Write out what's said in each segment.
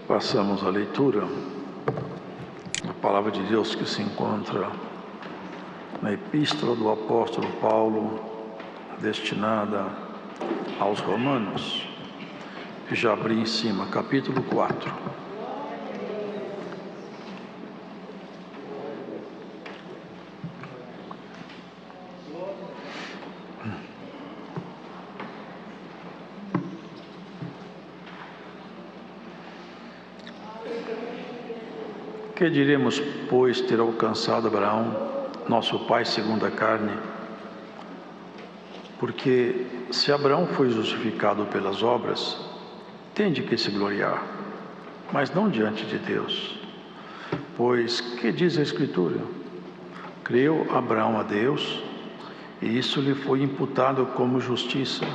Passamos a leitura da palavra de Deus que se encontra na epístola do apóstolo Paulo, destinada aos Romanos. E já abri em cima, capítulo 4. Que diremos, pois, ter alcançado Abraão, nosso pai segundo a carne? Porque se Abraão foi justificado pelas obras, tem de que se gloriar, mas não diante de Deus. Pois, que diz a Escritura? Creu Abraão a Deus, e isso lhe foi imputado como justiça.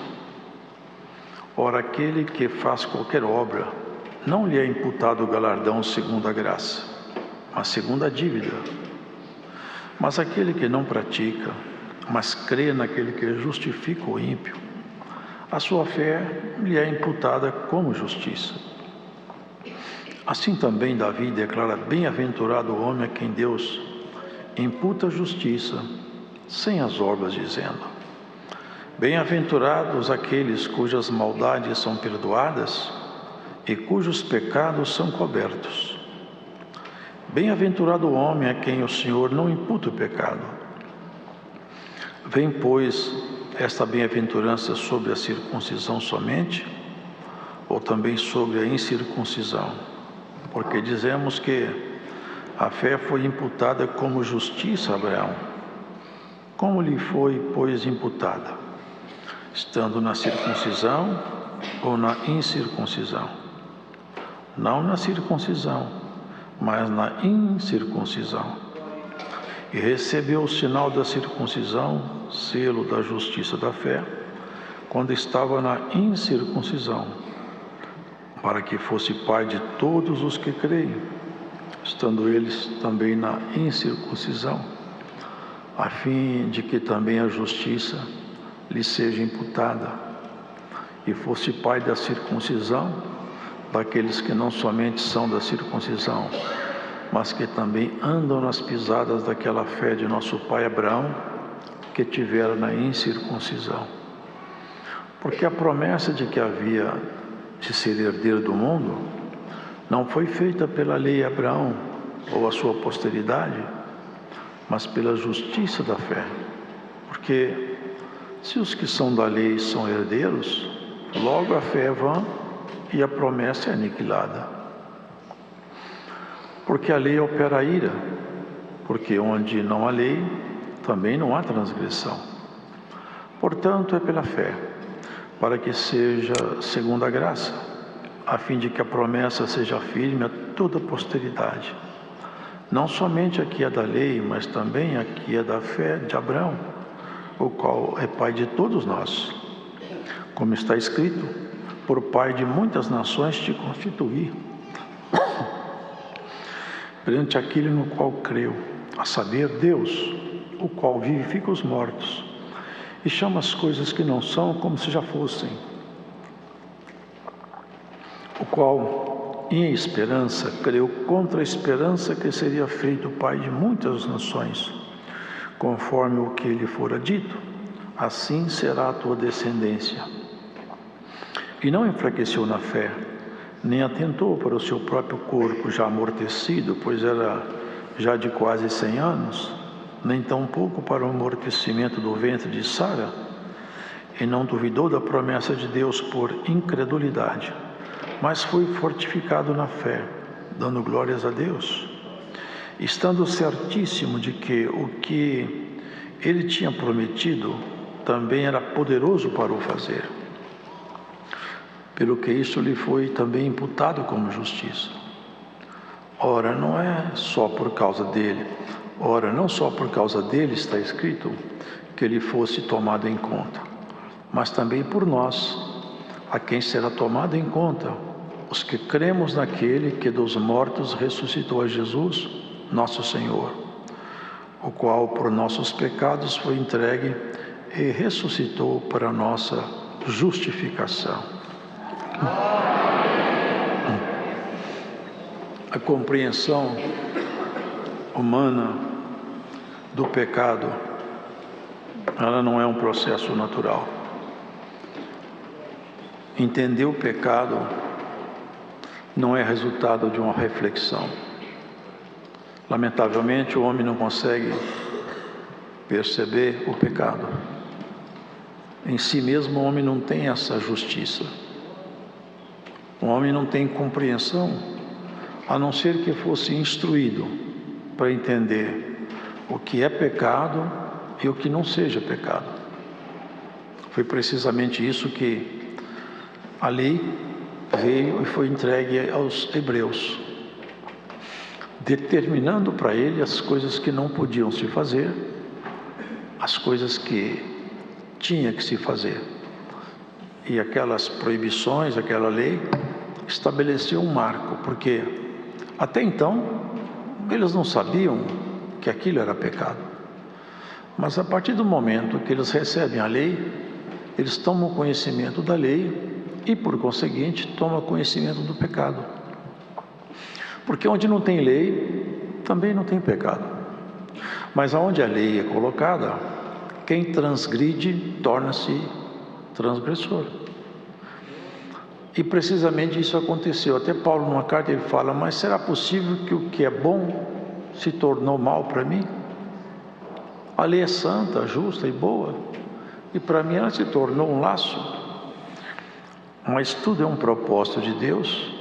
Ora, aquele que faz qualquer obra, não lhe é imputado o galardão segundo a graça, mas segundo a dívida. Mas aquele que não pratica, mas crê naquele que justifica o ímpio, a sua fé lhe é imputada como justiça. Assim também Davi declara: bem-aventurado o homem a quem Deus imputa justiça, sem as obras, dizendo: bem-aventurados aqueles cujas maldades são perdoadas e cujos pecados são cobertos. Bem-aventurado o homem a quem o Senhor não imputa o pecado. Vem, pois, esta bem-aventurança sobre a circuncisão somente, ou também sobre a incircuncisão? Porque dizemos que a fé foi imputada como justiça a Abraão. Como lhe foi, pois, imputada? Estando na circuncisão ou na incircuncisão? Não na circuncisão, mas na incircuncisão. E recebeu o sinal da circuncisão, selo da justiça da fé, quando estava na incircuncisão, para que fosse pai de todos os que creem, estando eles também na incircuncisão, a fim de que também a justiça lhe seja imputada, e fosse pai da circuncisão, daqueles que não somente são da circuncisão, mas que também andam nas pisadas daquela fé de nosso pai Abraão, que tivera na incircuncisão. Porque a promessa de que havia de ser herdeiro do mundo não foi feita pela lei a Abraão ou a sua posteridade, mas pela justiça da fé. Porque se os que são da lei são herdeiros, logo a fé é vã e a promessa é aniquilada. Porque a lei opera a ira, porque onde não há lei, também não há transgressão. Portanto, é pela fé, para que seja segundo a graça, a fim de que a promessa seja firme a toda a posteridade. Não somente a que é da lei, mas também a que é da fé de Abraão, o qual é pai de todos nós. Como está escrito: por pai de muitas nações te constituí, perante aquele no qual creu, a saber, Deus, o qual vivifica os mortos e chama as coisas que não são como se já fossem, o qual, em esperança, creu contra a esperança que seria feito pai de muitas nações, conforme o que lhe fora dito: assim será a tua descendência. E não enfraqueceu na fé, nem atentou para o seu próprio corpo já amortecido, pois era já de quase 100 anos, nem tampouco para o amortecimento do ventre de Sara, e não duvidou da promessa de Deus por incredulidade, mas foi fortificado na fé, dando glórias a Deus, estando certíssimo de que o que ele tinha prometido também era poderoso para o fazer. Pelo que isso lhe foi também imputado como justiça. Ora, não só por causa dele está escrito que ele fosse tomado em conta, mas também por nós, a quem será tomado em conta, os que cremos naquele que dos mortos ressuscitou a Jesus, nosso Senhor, o qual por nossos pecados foi entregue e ressuscitou para a nossa justificação. compreensão humana do pecado, ela não é um processo natural. Entender o pecado não é resultado de uma reflexão. Lamentavelmente, o homem não consegue perceber o pecado. Em si mesmo, o homem não tem essa justiça. O homem não tem compreensão, a não ser que fosse instruído para entender o que é pecado e o que não seja pecado. Foi precisamente isso que a lei veio e foi entregue aos hebreus, determinando para ele as coisas que não podiam se fazer, as coisas que tinha que se fazer. E aquelas proibições, aquela lei, estabeleceu um marco, porque até então eles não sabiam que aquilo era pecado. Mas a partir do momento que eles recebem a lei, eles tomam conhecimento da lei e, por conseguinte, tomam conhecimento do pecado. Porque onde não tem lei, também não tem pecado. Mas aonde a lei é colocada, quem transgride torna-se transgressor. E precisamente isso aconteceu. Até Paulo, numa carta, ele fala: mas será possível que o que é bom se tornou mal para mim? A lei é santa, justa e boa, e para mim ela se tornou um laço. Mas tudo é um propósito de Deus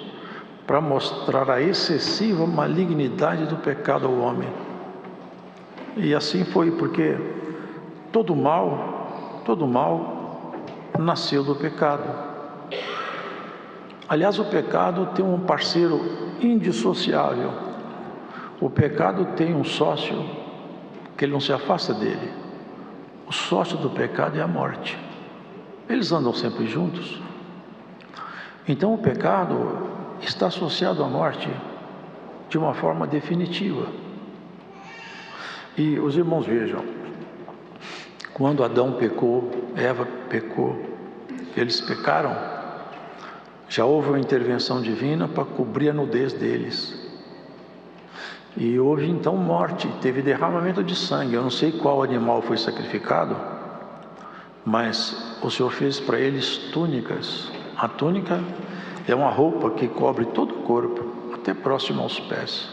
para mostrar a excessiva malignidade do pecado ao homem. E assim foi, porque todo mal nasceu do pecado. Aliás, o pecado tem um parceiro indissociável. O pecado tem um sócio que ele não se afasta dele. O sócio do pecado é a morte. Eles andam sempre juntos. Então o pecado está associado à morte de uma forma definitiva. E os irmãos vejam, quando Adão pecou, Eva pecou, eles pecaram, já houve uma intervenção divina para cobrir a nudez deles. E houve então morte, teve derramamento de sangue. Eu não sei qual animal foi sacrificado, mas o Senhor fez para eles túnicas. A túnica é uma roupa que cobre todo o corpo, até próximo aos pés,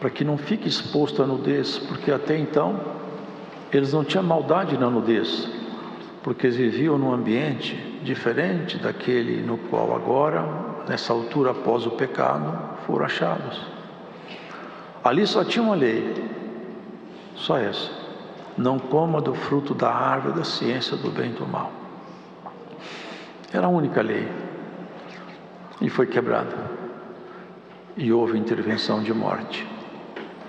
para que não fique exposto à nudez, porque até então eles não tinham maldade na nudez, porque eles viviam num ambiente diferente daquele no qual agora, nessa altura após o pecado, foram achados. Ali só tinha uma lei, só essa: não coma do fruto da árvore da ciência do bem e do mal. Era a única lei, e foi quebrada, e houve intervenção de morte.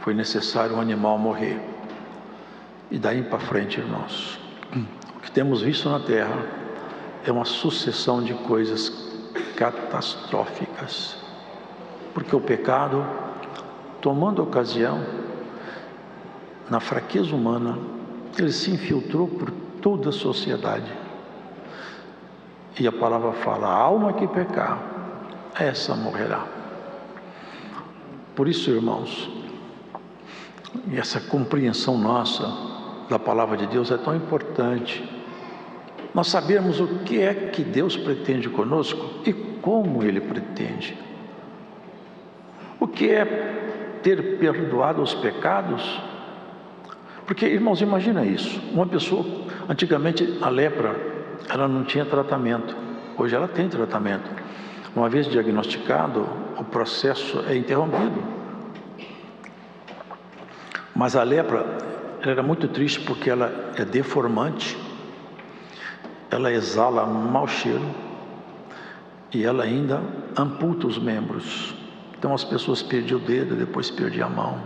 Foi necessário um animal morrer. E daí para frente, irmãos, o que temos visto na terra é uma sucessão de coisas catastróficas, porque o pecado, tomando ocasião na fraqueza humana, ele se infiltrou por toda a sociedade. E a palavra fala: a alma que pecar, essa morrerá. Por isso, irmãos, e essa compreensão nossa da palavra de Deus é tão importante. Nós sabemos o que é que Deus pretende conosco e como Ele pretende. O que é ter perdoado os pecados? Porque, irmãos, imagina isso. Uma pessoa, antigamente a lepra, ela não tinha tratamento. Hoje ela tem tratamento. Uma vez diagnosticado, o processo é interrompido. Mas a lepra, ela era muito triste porque ela é deformante, ela exala mau cheiro e ela ainda amputa os membros. Então as pessoas perdiam o dedo, depois perdiam a mão,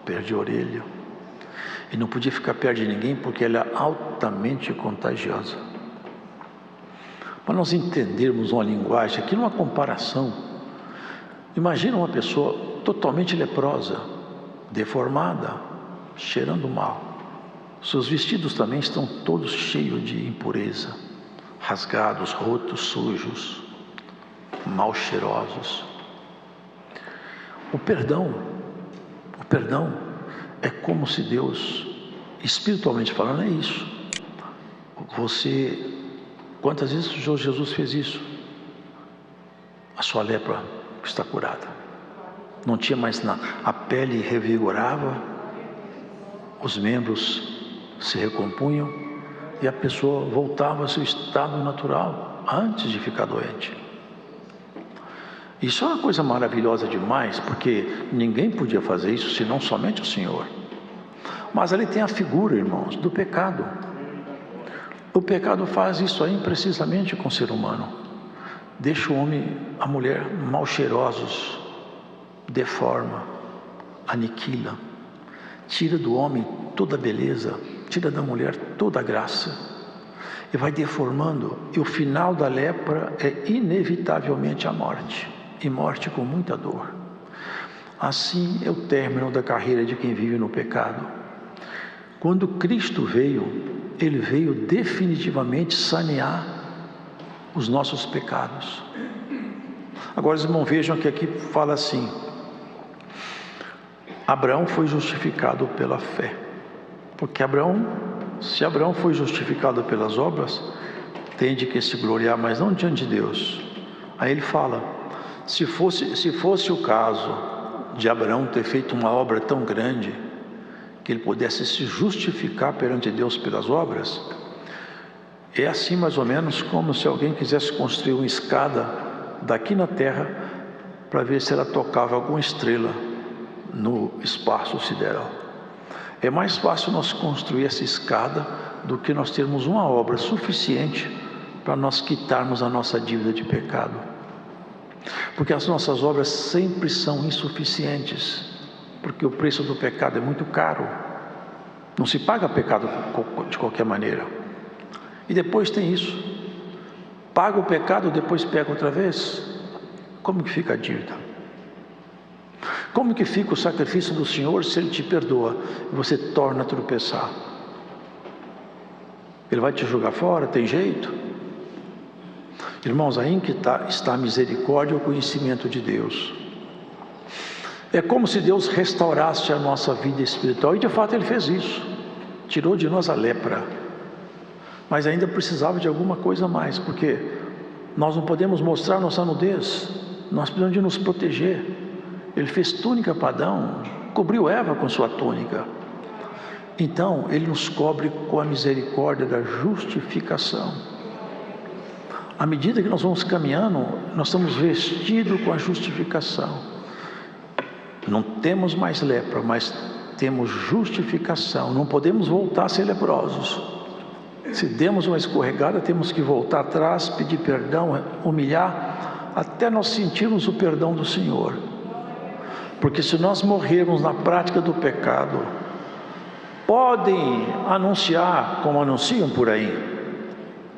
perdiam a orelha. E não podia ficar perto de ninguém porque ela é altamente contagiosa. Para nós entendermos uma linguagem, aqui numa comparação, imagina uma pessoa totalmente leprosa, deformada, cheirando mal. Seus vestidos também estão todos cheios de impureza, rasgados, rotos, sujos, mal cheirosos. O perdão é como se Deus, espiritualmente falando, é isso. Quantas vezes o Senhor Jesus fez isso? A sua lepra está curada. Não tinha mais nada. A pele revigorava, os membros se recompunham e a pessoa voltava ao seu estado natural antes de ficar doente. Isso é uma coisa maravilhosa demais, porque ninguém podia fazer isso senão somente o Senhor. Mas ali tem a figura, irmãos, do pecado. O pecado faz isso aí precisamente com o ser humano. Deixa o homem, a mulher mal cheirosos, deforma, aniquila, tira do homem toda a beleza, tira da mulher toda a graça, e vai deformando, e o final da lepra é inevitavelmente a morte, e morte com muita dor. Assim é o término da carreira de quem vive no pecado. Quando Cristo veio, Ele veio definitivamente sanear os nossos pecados. Agora, os irmãos, vejam que aqui fala assim: Abraão foi justificado pela fé. Porque se Abraão foi justificado pelas obras, tem de que se gloriar, mas não diante de Deus. Aí ele fala: se fosse o caso de Abraão ter feito uma obra tão grande, que ele pudesse se justificar perante Deus pelas obras, é assim mais ou menos como se alguém quisesse construir uma escada daqui na terra para ver se ela tocava alguma estrela no espaço sideral. É mais fácil nós construir essa escada do que nós termos uma obra suficiente para nós quitarmos a nossa dívida de pecado, porque as nossas obras sempre são insuficientes, porque o preço do pecado é muito caro. Não se paga pecado de qualquer maneira. E depois tem isso: paga o pecado, depois pega outra vez. Como que fica a dívida? Como que fica o sacrifício do Senhor se Ele te perdoa e você torna a tropeçar? Ele vai te jogar fora? Tem jeito? Irmãos, aí que está a misericórdia e o conhecimento de Deus. É como se Deus restaurasse a nossa vida espiritual, e de fato Ele fez isso. Tirou de nós a lepra. Mas ainda precisava de alguma coisa a mais, porque nós não podemos mostrar nossa nudez, nós precisamos de nos proteger. Ele fez túnica para Adão, cobriu Eva com sua túnica. Então Ele nos cobre com a misericórdia da justificação. À medida que nós vamos caminhando, nós estamos vestidos com a justificação. Não temos mais lepra, mas temos justificação. Não podemos voltar a ser leprosos. Se demos uma escorregada, temos que voltar atrás, pedir perdão, humilhar, até nós sentirmos o perdão do Senhor. Porque se nós morrermos na prática do pecado, podem anunciar, como anunciam por aí,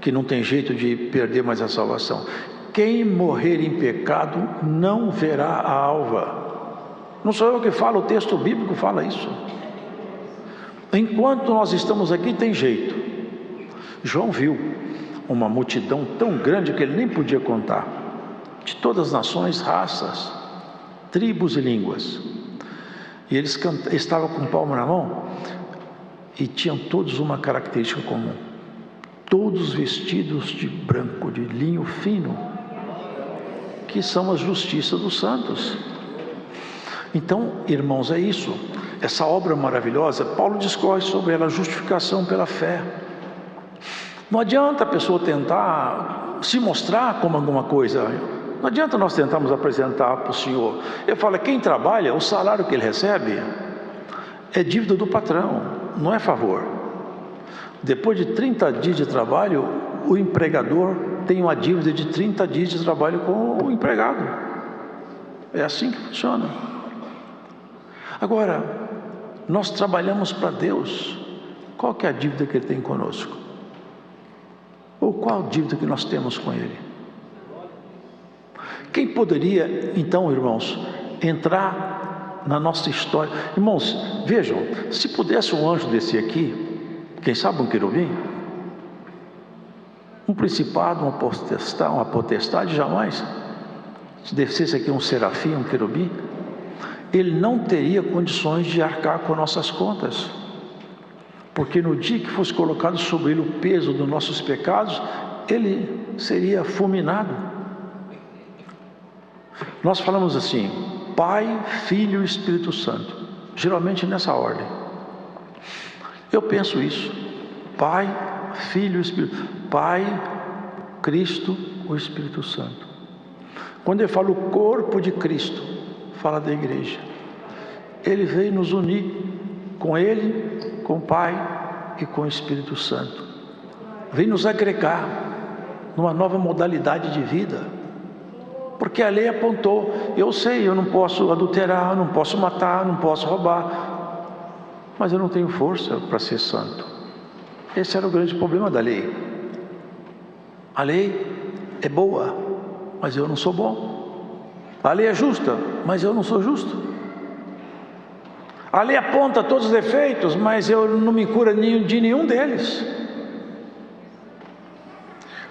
que não tem jeito de perder mais a salvação. Quem morrer em pecado não verá a alva. Não sou eu que falo, o texto bíblico fala isso. Enquanto nós estamos aqui, tem jeito. João viu uma multidão tão grande que ele nem podia contar, de todas as nações, raças, tribos e línguas. E eles estavam com palma na mão e tinham todos uma característica comum: todos vestidos de branco, de linho fino, que são a justiça dos santos. Então, irmãos, é isso. Essa obra maravilhosa, Paulo discorre sobre ela, a justificação pela fé. Não adianta a pessoa tentar se mostrar como alguma coisa. Não adianta nós tentarmos apresentar para o Senhor. Eu falo, quem trabalha, o salário que ele recebe é dívida do patrão, não é favor. Depois de 30 dias de trabalho, o empregador tem uma dívida de 30 dias de trabalho com o empregado. É assim que funciona. Agora, nós trabalhamos para Deus. Qual que é a dívida que Ele tem conosco? Ou qual a dívida que nós temos com Ele? Quem poderia, então, irmãos, entrar na nossa história? Irmãos, vejam, se pudesse um anjo descer aqui, quem sabe um querubim, um principado, uma potestade, jamais. Se descesse aqui um serafim, um querubim, Ele não teria condições de arcar com nossas contas, porque no dia que fosse colocado sobre ele o peso dos nossos pecados, ele seria fulminado. Nós falamos assim: Pai, Filho e Espírito Santo, geralmente nessa ordem. Eu penso isso: Pai, Filho e Espírito. Pai, Cristo, o Espírito Santo. Quando ele fala o corpo de Cristo, fala da igreja. Ele veio nos unir com Ele, com o Pai e com o Espírito Santo. Veio nos agregar numa nova modalidade de vida. Porque a lei apontou: eu sei, eu não posso adulterar, eu não posso matar, eu não posso roubar, mas eu não tenho força para ser santo. Esse era o grande problema da lei. A lei é boa, mas eu não sou bom. A lei é justa, mas eu não sou justo. A lei aponta todos os defeitos, mas eu não me curo de nenhum deles.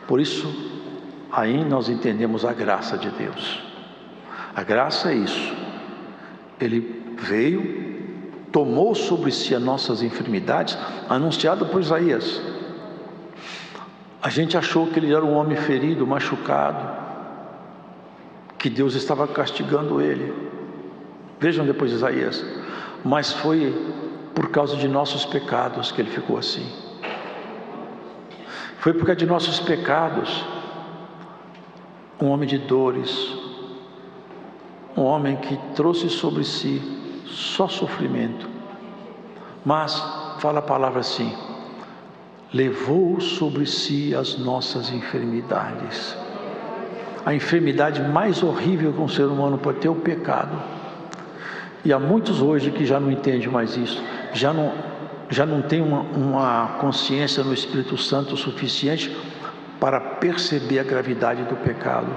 Por isso, aí nós entendemos a graça de Deus. A graça é isso: Ele veio, tomou sobre si as nossas enfermidades, anunciado por Isaías. A gente achou que ele era um homem ferido, machucado, que Deus estava castigando ele. Vejam depois Isaías. Mas foi por causa de nossos pecados que ele ficou assim. Foi por causa de nossos pecados. Um homem de dores, um homem que trouxe sobre si só sofrimento. Mas fala a palavra assim: levou sobre si as nossas enfermidades. A enfermidade mais horrível que um ser humano pode ter é o pecado. E há muitos hoje que já não entendem mais isso, já não tem uma consciência no Espírito Santo suficiente para perceber a gravidade do pecado.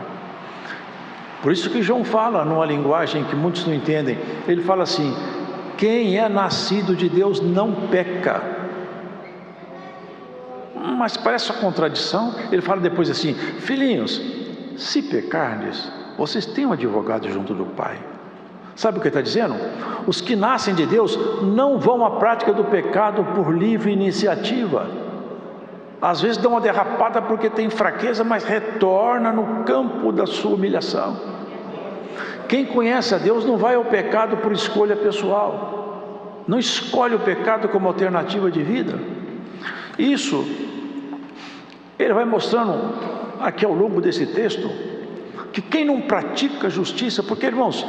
Por isso que João fala numa linguagem que muitos não entendem. Ele fala assim: quem é nascido de Deus não peca. Mas parece uma contradição. Ele fala depois assim: filhinhos, se pecardes, vocês têm um advogado junto do Pai. Sabe o que ele está dizendo? Os que nascem de Deus não vão à prática do pecado por livre iniciativa. Às vezes dão uma derrapada porque tem fraqueza, mas retorna no campo da sua humilhação. Quem conhece a Deus não vai ao pecado por escolha pessoal, não escolhe o pecado como alternativa de vida. Isso ele vai mostrando aqui ao longo desse texto, que quem não pratica justiça, porque irmãos,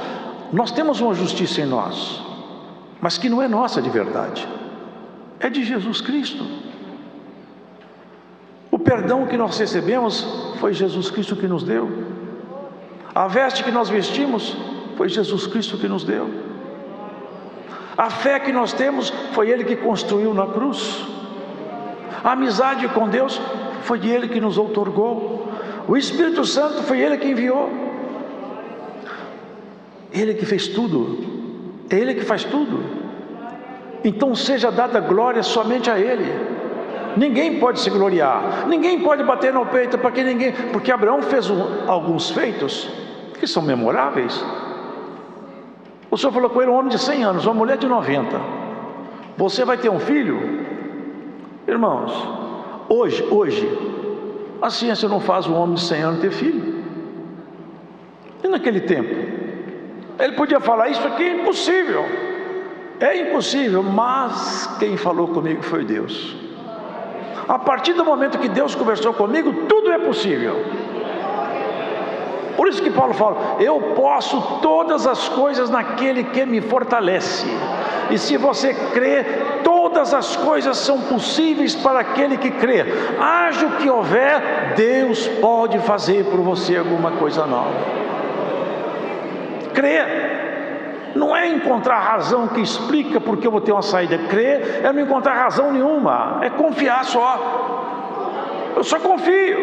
nós temos uma justiça em nós, mas que não é nossa de verdade, é de Jesus Cristo. O perdão que nós recebemos foi Jesus Cristo que nos deu. A veste que nós vestimos foi Jesus Cristo que nos deu. A fé que nós temos foi Ele que construiu na cruz. A amizade com Deus foi Ele que nos outorgou. O Espírito Santo foi Ele que enviou. Ele que fez tudo, é Ele que faz tudo. Então seja dada glória somente a Ele. Ninguém pode se gloriar, ninguém pode bater no peito, porque Abraão fez alguns feitos que são memoráveis. O Senhor falou com ele: um homem de 100 anos, uma mulher de 90, você vai ter um filho? Irmãos, hoje a ciência não faz um homem de 100 anos ter filho. E naquele tempo ele podia falar: isso aqui é impossível, mas quem falou comigo foi Deus. A partir do momento que Deus conversou comigo, tudo é possível. Por isso que Paulo fala: eu posso todas as coisas naquele que me fortalece. E se você crê, todas as coisas são possíveis para aquele que crê. Haja o que houver, Deus pode fazer por você alguma coisa nova. Crer não é encontrar razão que explica porque eu vou ter uma saída. Crer é não encontrar razão nenhuma, é confiar só. Eu só confio.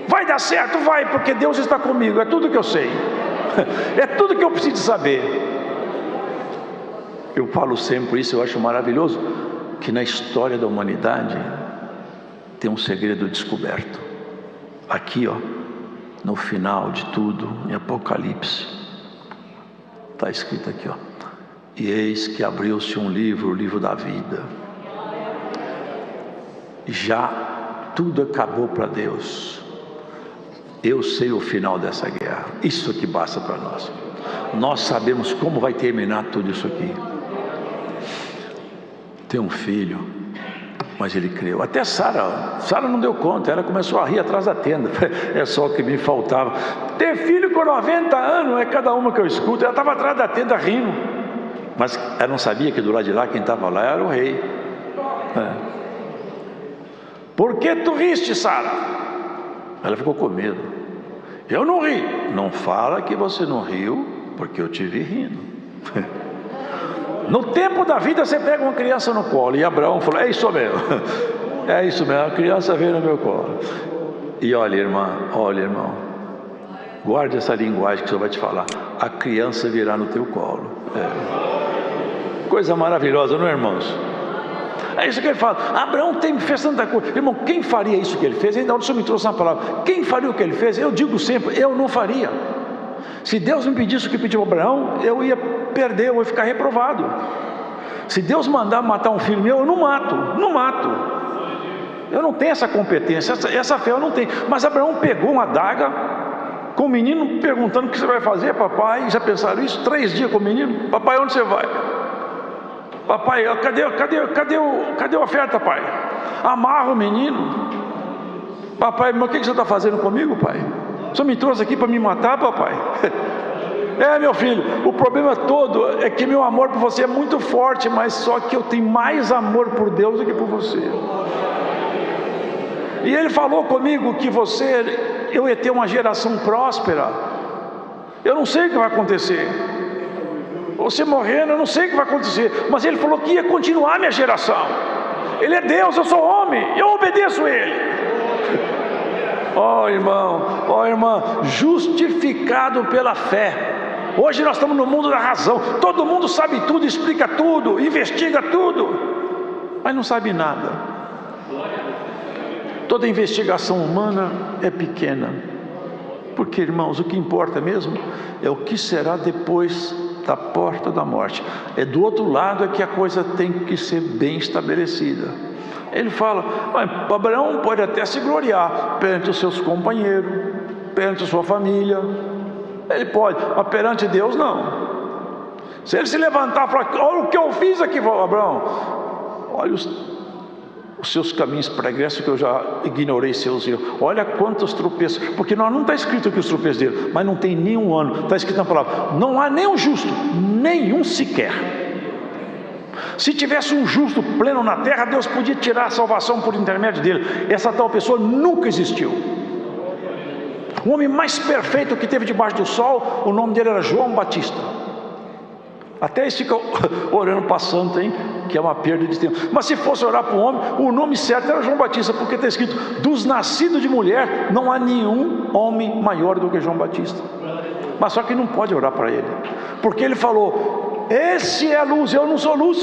Vai dar certo? Vai, porque Deus está comigo. É tudo que eu sei. É tudo que eu preciso saber. Eu falo sempre isso, eu acho maravilhoso, que na história da humanidade tem um segredo descoberto. Aqui, no final de tudo, em Apocalipse, Está escrito aqui, ó. E eis que abriu-se um livro, o livro da vida. Já tudo acabou para Deus. Eu sei o final dessa guerra. Isso que basta para nós. Nós sabemos como vai terminar tudo isso aqui. Tem um filho, mas ele creu. Até Sara não deu conta. Ela começou a rir atrás da tenda. É só o que me faltava. Ter filho com 90 anos é cada uma que eu escuto. Ela estava atrás da tenda rindo. Mas ela não sabia que do lado de lá, quem estava lá era o rei. Por que tu riste, Sara? Ela ficou com medo. Eu não ri. Não fala que você não riu, porque eu te vi rindo. No tempo da vida você pega uma criança no colo. E Abraão falou, é isso mesmo. É isso mesmo, a criança veio no meu colo. E olha, irmão, guarde essa linguagem que o Senhor vai te falar. A criança virá no teu colo. Coisa maravilhosa, não é, irmãos? É isso que ele fala. Abraão fez tanta coisa. Irmão, quem faria isso que ele fez? Ainda o Senhor me trouxe uma palavra. Quem faria o que ele fez? Eu digo sempre, eu não faria. Se Deus me pedisse o que pediu a Abraão, eu ia perder, eu ia ficar reprovado. Se Deus mandar matar um filho meu, eu não mato. Eu não tenho essa competência, essa fé eu não tenho. Mas Abraão pegou uma adaga com o menino, perguntando: o que você vai fazer, papai? Já pensaram isso? 3 dias com o menino. Papai, onde você vai? Papai, cadê a oferta, pai? Amarra o menino. Papai, mas o que você está fazendo comigo, pai? O senhor me trouxe aqui para me matar, papai? Meu filho, o problema todo é que meu amor por você é muito forte, mas só que eu tenho mais amor por Deus do que por você. E ele falou comigo que eu ia ter uma geração próspera. Eu não sei o que vai acontecer. Você morrendo, eu não sei o que vai acontecer. Mas ele falou que ia continuar a minha geração. Ele é Deus, eu sou homem, eu obedeço a Ele. Irmã, justificado pela fé. Hoje nós estamos no mundo da razão. Todo mundo sabe tudo, explica tudo, investiga tudo, mas não sabe nada. Toda investigação humana é pequena. Porque, irmãos, o que importa mesmo é o que será depois da porta da morte. É do outro lado é que a coisa tem que ser bem estabelecida. Ele fala: Abraão pode até se gloriar perante os seus companheiros, perante a sua família. Ele pode, mas perante Deus não. Se ele se levantar e falar: olha o que eu fiz aqui, Abraão, olha os seus caminhos pregressos que eu já ignorei seus erros. Olha quantos tropeços, porque não está escrito aqui os tropeços dele, mas não tem nenhum ano. Está escrito na palavra: não há nenhum justo, nenhum sequer. Se tivesse um justo pleno na terra, Deus podia tirar a salvação por intermédio dele. Essa tal pessoa nunca existiu. O homem mais perfeito que teve debaixo do sol, o nome dele era João Batista. Até eles ficam orando para santo, hein? Que é uma perda de tempo. Mas se fosse orar para o homem, o nome certo era João Batista, porque está escrito: dos nascidos de mulher, não há nenhum homem maior do que João Batista. Mas só que não pode orar para ele, porque ele falou: esse é a luz, eu não sou luz.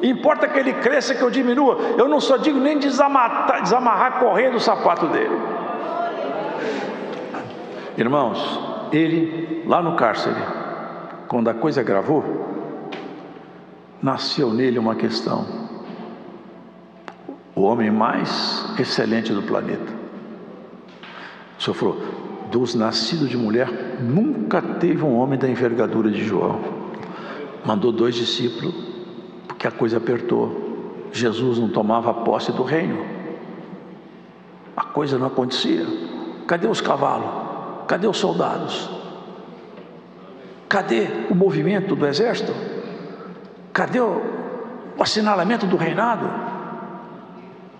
Importa que ele cresça, que eu diminua. Eu não sou digno nem de desamarrar a correia do sapato dele. Irmãos, ele lá no cárcere, quando a coisa gravou, nasceu nele uma questão: o homem mais excelente do planeta. O Senhor falou: dos nascidos de mulher, nunca teve um homem da envergadura de João. Mandou 2 discípulos, porque a coisa apertou. Jesus não tomava posse do reino, a coisa não acontecia. Cadê os cavalos? Cadê os soldados? Cadê o movimento do exército? Cadê o assinalamento do reinado?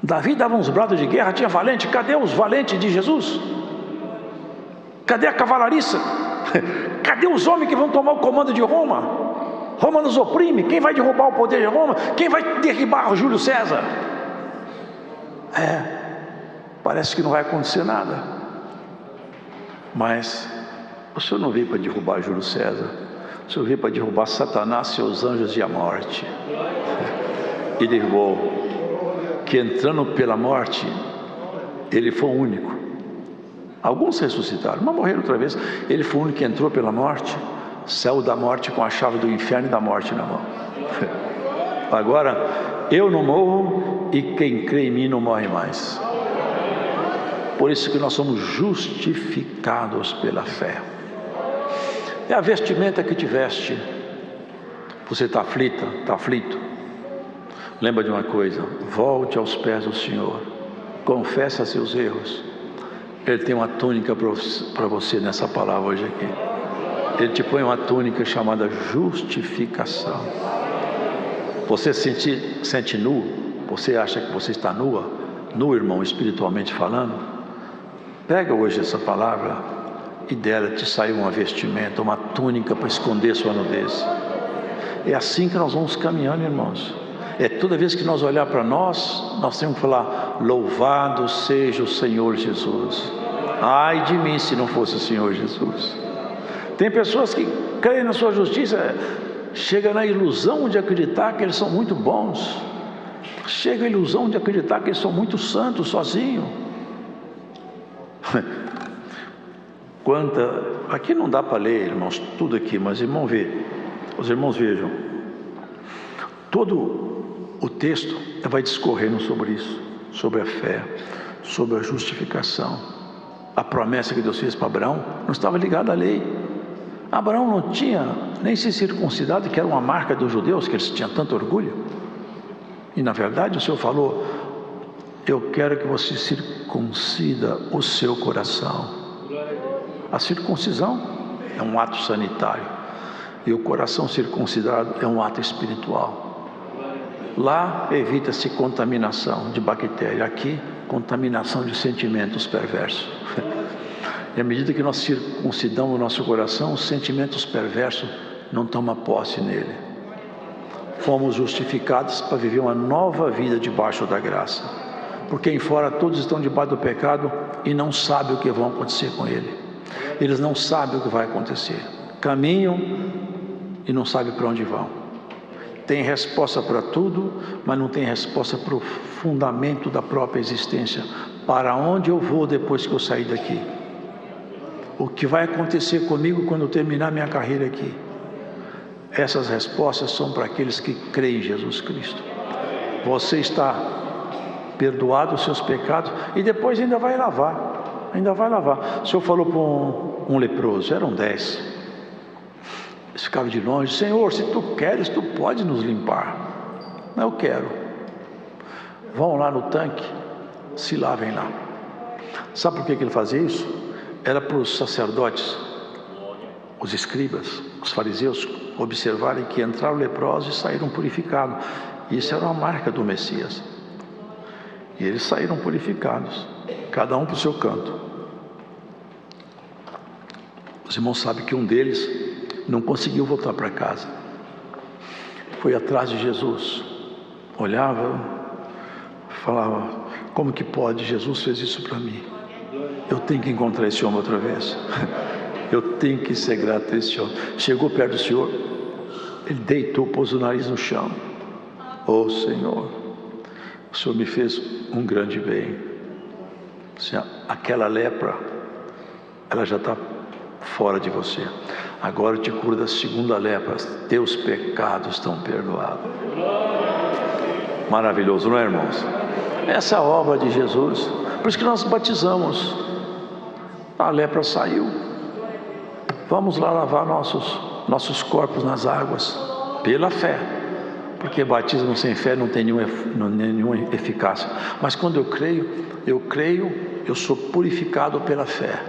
Davi dava uns brados de guerra, tinha valente. Cadê os valentes de Jesus? Cadê a cavalariça? Cadê os homens que vão tomar o comando de Roma? Roma nos oprime. Quem vai derrubar o poder de Roma? Quem vai derribar o Júlio César? Parece que não vai acontecer nada. Mas o Senhor não veio para derrubar Júlio César. O Senhor veio para derrubar Satanás, seus anjos e a morte. E derrubou. Que entrando pela morte, ele foi o único. Alguns ressuscitaram, mas morreram outra vez. Ele foi o único que entrou pela morte, saiu da morte com a chave do inferno e da morte na mão. Agora, eu não morro e quem crê em mim não morre mais. Por isso que nós somos justificados pela fé. É a vestimenta que te veste. Você está aflita, está aflito? Lembra de uma coisa: volte aos pés do Senhor, confessa seus erros. Ele tem uma túnica para você nessa palavra hoje aqui. Ele te põe uma túnica chamada justificação. Você se sente nu? Você acha que você está nua? Nu, irmão, espiritualmente falando? Pega hoje essa palavra e dela te saiu uma vestimenta, uma túnica para esconder sua nudez. É assim que nós vamos caminhando, irmãos. É toda vez que nós olhar para nós temos que falar: louvado seja o Senhor Jesus. Ai de mim se não fosse o Senhor Jesus. Tem pessoas que creem na sua justiça, chega na ilusão de acreditar que eles são muito bons, chega a ilusão de acreditar que eles são muito santos sozinhos. Aqui não dá para ler, irmãos, tudo aqui, mas os irmãos vejam, todo o texto vai discorrendo sobre isso, sobre a fé, sobre a justificação. A promessa que Deus fez para Abraão não estava ligada à lei. Abraão não tinha nem se circuncidado, que era uma marca dos judeus, que eles tinham tanto orgulho. E na verdade o Senhor falou: eu quero que você circuncida o seu coração. A circuncisão é um ato sanitário, e o coração circuncidado é um ato espiritual. Lá evita-se contaminação de bactéria, aqui contaminação de sentimentos perversos. E à medida que nós circuncidamos o nosso coração, os sentimentos perversos não tomam posse nele. Fomos justificados para viver uma nova vida debaixo da graça, porque em fora todos estão debaixo do pecado e não sabem o que vai acontecer com ele. Eles não sabem o que vai acontecer, caminham e não sabem para onde vão. Tem resposta para tudo, mas não tem resposta para o fundamento da própria existência. Para onde eu vou depois que eu sair daqui? O que vai acontecer comigo quando eu terminar minha carreira aqui? Essas respostas são para aqueles que creem em Jesus Cristo. Você está perdoado os seus pecados e depois ainda vai lavar. O Senhor falou para um leproso, eram 10. Eles ficavam de longe: Senhor, se tu queres, tu pode nos limpar. Não, eu quero. Vão lá no tanque, se lavem lá. Sabe por que ele fazia isso? Era para os sacerdotes, os escribas, os fariseus observarem que entraram leprosos e saíram purificados. Isso era uma marca do Messias. E eles saíram purificados, cada um para o seu canto. Os irmãos sabem que um deles não conseguiu voltar para casa. Foi atrás de Jesus, olhava, falava: como que pode? Jesus fez isso para mim. Eu tenho que encontrar esse homem outra vez. Eu tenho que ser grato a esse homem. Chegou perto do Senhor, ele deitou, pôs o nariz no chão. Oh Senhor, o Senhor me fez um grande bem. Aquela lepra, ela já está fora de você. Agora eu te curo da segunda lepra. Teus pecados estão perdoados. Maravilhoso, não é, irmãos? Essa é a obra de Jesus. Por isso que nós batizamos. A lepra saiu. Vamos lá lavar nossos corpos nas águas pela fé, porque batismo sem fé não tem nenhuma eficácia. Mas quando eu creio, eu sou purificado pela fé.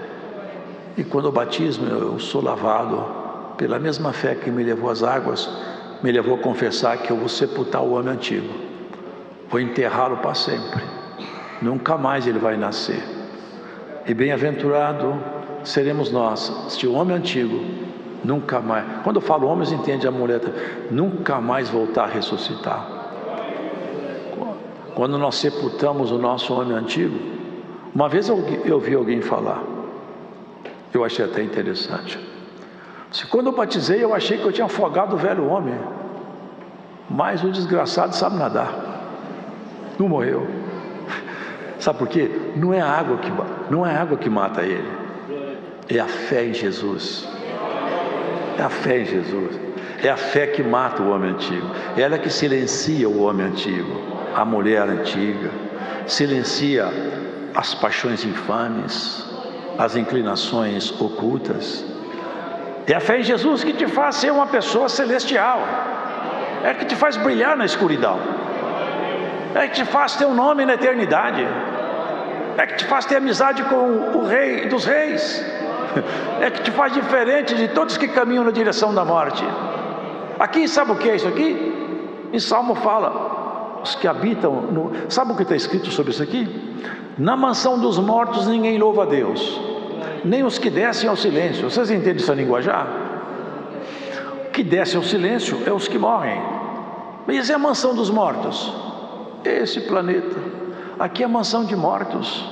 E quando eu batismo, eu sou lavado pela mesma fé que me levou às águas, me levou a confessar que eu vou sepultar o homem antigo, vou enterrá-lo para sempre, nunca mais ele vai nascer. E bem-aventurado seremos nós, se o homem antigo nunca mais, quando eu falo homens, entende a muleta, nunca mais voltar a ressuscitar. Quando nós sepultamos o nosso homem antigo, uma vez eu vi alguém falar, eu achei até interessante. Quando eu batizei, eu achei que eu tinha afogado o velho homem, mas o desgraçado sabe nadar, não morreu. Sabe por quê? Não é a água que mata ele, é a fé em Jesus. É a fé em Jesus. É a fé que mata o homem antigo. É ela que silencia o homem antigo, a mulher antiga. Silencia as paixões infames, as inclinações ocultas. É a fé em Jesus que te faz ser uma pessoa celestial. É que te faz brilhar na escuridão. É que te faz ter um nome na eternidade. É que te faz ter amizade com o Rei dos Reis. É que te faz diferente de todos que caminham na direção da morte. Aqui, sabe o que é isso aqui? Em Salmo fala, os que habitam no... Sabe o que está escrito sobre isso aqui? Na mansão dos mortos ninguém louva a Deus, nem os que descem ao silêncio. Vocês entendem essa linguajar? O que desce ao silêncio é os que morrem. Mas é a mansão dos mortos. Esse planeta aqui é a mansão de mortos.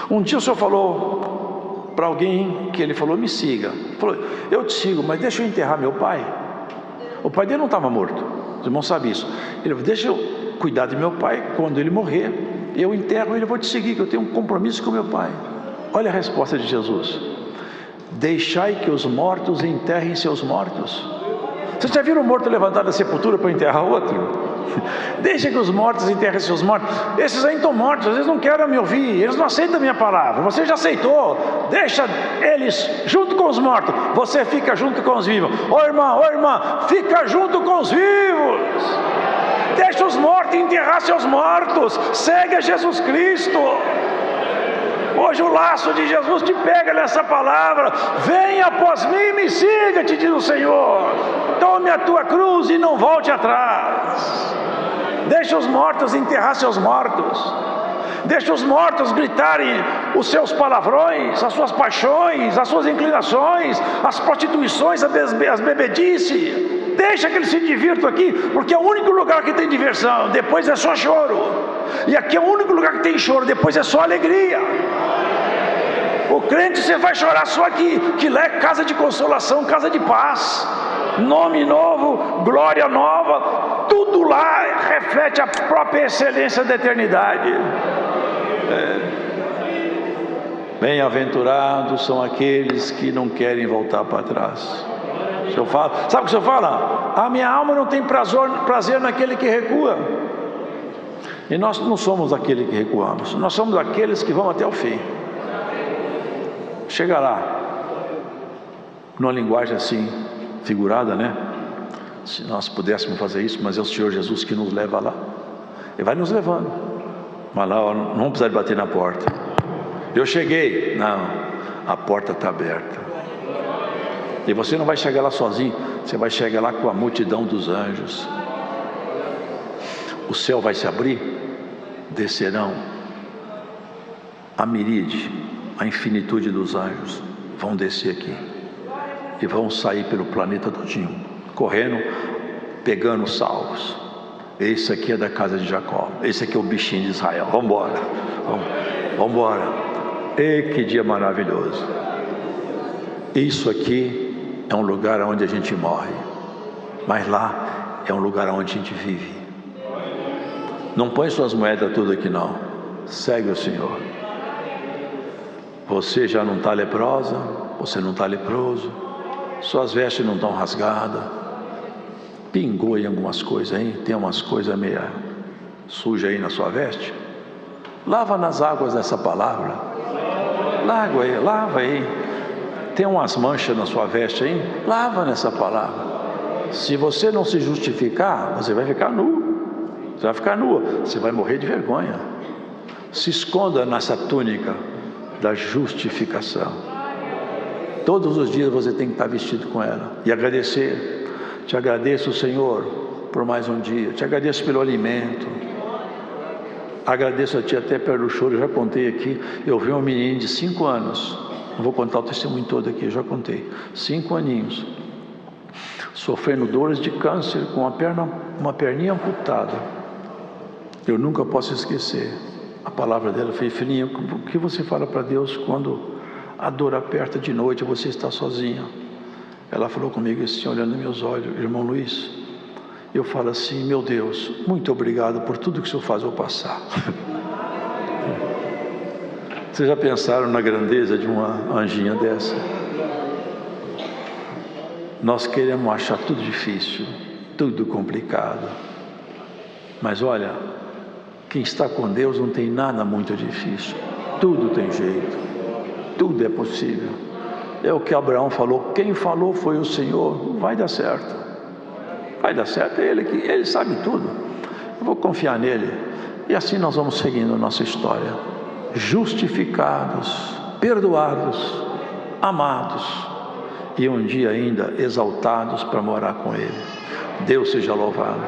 Um dia o Senhor falou para alguém, que ele falou: me siga. Falou: eu te sigo, mas deixa eu enterrar meu pai. O pai dele não estava morto, os irmãos sabem isso. Ele falou: deixa eu cuidar de meu pai, quando ele morrer eu enterro ele, eu vou te seguir, que eu tenho um compromisso com meu pai. Olha a resposta de Jesus: deixai que os mortos enterrem seus mortos. Vocês já viram um morto levantado da sepultura para enterrar outro? Deixa que os mortos enterrem seus mortos. Esses aí estão mortos, eles não querem me ouvir, eles não aceitam a minha palavra. Você já aceitou, deixa eles junto com os mortos, você fica junto com os vivos. Ô irmã, fica junto com os vivos. Deixa os mortos enterrar seus mortos. Segue a Jesus Cristo. Hoje o laço de Jesus te pega nessa palavra: venha após mim e me siga, te diz o Senhor. Tome a tua cruz e não volte atrás. Deixa os mortos enterrar seus mortos. Deixa os mortos gritarem os seus palavrões, as suas paixões, as suas inclinações, as prostituições, as bebedices. Deixa que eles se divirtam aqui, porque é o único lugar que tem diversão. Depois é só choro. E aqui é o único lugar que tem choro. Depois é só alegria. O crente, você vai chorar só aqui, que lá é casa de consolação, casa de paz, nome novo, glória nova. Tudo lá reflete a própria excelência da eternidade. Bem-aventurados são aqueles que não querem voltar para trás. O Senhor fala, sabe o que o Senhor fala? A minha alma não tem prazer naquele que recua. E nós não somos aquele que recuamos, nós somos aqueles que vão até o fim. Chega lá, numa linguagem assim, figurada, né? Se nós pudéssemos fazer isso, mas é o Senhor Jesus que nos leva lá. Ele vai nos levando. Mas lá, ó, não vamos precisar de bater na porta. Eu cheguei. Não, a porta está aberta. E você não vai chegar lá sozinho, você vai chegar lá com a multidão dos anjos. O céu vai se abrir, descerão a miríade, a infinitude dos anjos vão descer aqui e vão sair pelo planeta todinho, correndo, pegando os salvos. Esse aqui é da casa de Jacó, esse aqui é o bichinho de Israel. Vamos embora, vamos embora. E que dia maravilhoso. Isso aqui é um lugar onde a gente morre, mas lá é um lugar onde a gente vive. Não põe suas moedas tudo aqui não. Segue o Senhor. Você já não está leprosa, você não está leproso, suas vestes não estão rasgadas, pingou em algumas coisas aí, tem umas coisas meio sujas aí na sua veste. Lava nas águas dessa palavra, lava aí. Tem umas manchas na sua veste aí, lava nessa palavra. Se você não se justificar, você vai ficar nu, você vai ficar nua, você vai morrer de vergonha. Se esconda nessa túnica da justificação. Todos os dias você tem que estar vestido com ela e agradecer. Te agradeço, Senhor, por mais um dia. Te agradeço pelo alimento. Agradeço a Ti até pelo choro. Eu já contei aqui. Eu vi um menino de 5 anos. Não vou contar o testemunho todo aqui. Eu já contei. 5 aninhos, sofrendo dores de câncer, com uma perninha amputada. Eu nunca posso esquecer a palavra dela. Eu falei: filhinha, o que você fala para Deus quando a dor aperta de noite e você está sozinha? Ela falou comigo assim, olhando nos meus olhos: irmão Luiz, eu falo assim: meu Deus, muito obrigado por tudo que o Senhor faz eu passar. Vocês já pensaram na grandeza de uma anjinha dessa? Nós queremos achar tudo difícil, tudo complicado. Mas olha, quem está com Deus não tem nada muito difícil. Tudo tem jeito, tudo é possível. É o que Abraão falou, quem falou foi o Senhor, vai dar certo. Vai dar certo, ele sabe tudo. Eu vou confiar nele. E assim nós vamos seguindo a nossa história. Justificados, perdoados, amados e um dia ainda exaltados para morar com ele. Deus seja louvado.